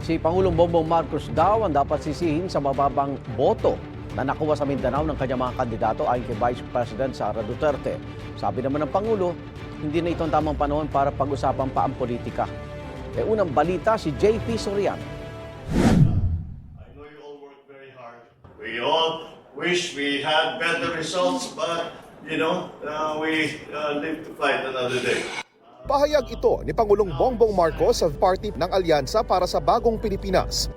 Si Pangulong Bongbong Marcos daw ang dapat sisihin sa mababang boto na nakuha sa Mindanao ng kanyang mga kandidato ayon kay Vice President Sara Duterte. Sabi naman ng Pangulo, hindi na ito ang tamang panahon para pag-usapan pa ang politika. Unang balita si JP Soriano. I know you all work very hard. We all wish we had better results, but we live to fight another day. Pahayag ito ni Pangulong Bongbong Marcos sa party ng Alyansa para sa Bagong Pilipinas.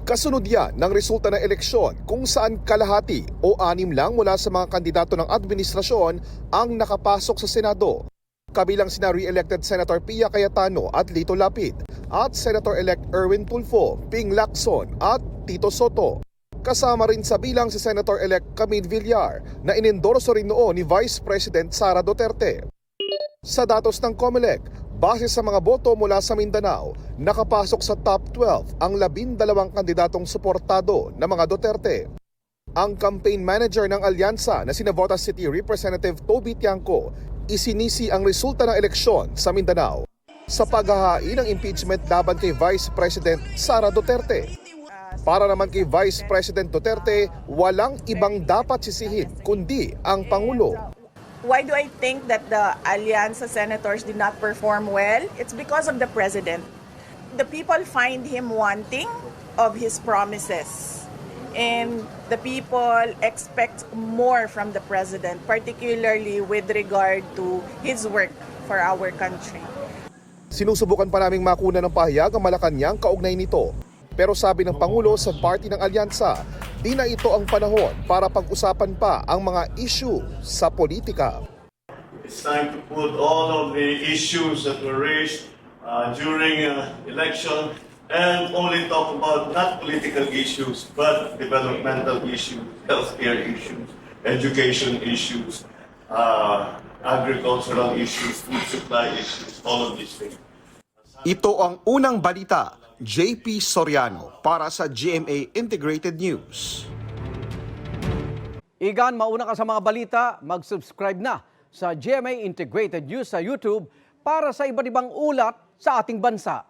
Kasunod yan ng resulta ng eleksyon kung saan kalahati o 6 lang mula sa mga kandidato ng administrasyon ang nakapasok sa Senado. Kabilang sina re-elected Senator Pia Cayetano at Lito Lapid at Senator-elect Erwin Tulfo, Ping Lacson at Tito Soto. Kasama rin sa bilang si Senator-elect Camille Villar na inendorso rin noon ni Vice President Sara Duterte. Sa datos ng COMELEC, base sa mga boto mula sa Mindanao, nakapasok sa top 12 ang 12 kandidatong suportado ng mga Duterte. Ang campaign manager ng Alyansa na si Navotas City Representative Toby Tiangco isinisi ang resulta ng eleksyon sa Mindanao sa paghahain ng impeachment laban kay Vice President Sara Duterte. Para naman kay Vice President Duterte, walang ibang dapat sisihin kundi ang Pangulo. Why do I think that the Allianza senators did not perform well? It's because of the president. The people find him wanting of his promises. And the people expect more from the president, particularly with regard to his work for our country. Sinusubukan pa naming makuna ng pahayag ang Malacanang kaugnay nito. Pero sabi ng Pangulo sa party ng Alyansa, di na ito ang panahon para pag-usapan pa ang mga issue sa politika. It's time to put all of the issues that were raised during election and only talk about not political issues, but developmental issues, healthcare issues, education issues, agricultural issues, food supply issues, all of these things. Ito ang unang balita. JP Soriano para sa GMA Integrated News. Igan, mauna ka sa mga balita, mag-subscribe na sa GMA Integrated News sa YouTube para sa iba't ibang ulat sa ating bansa.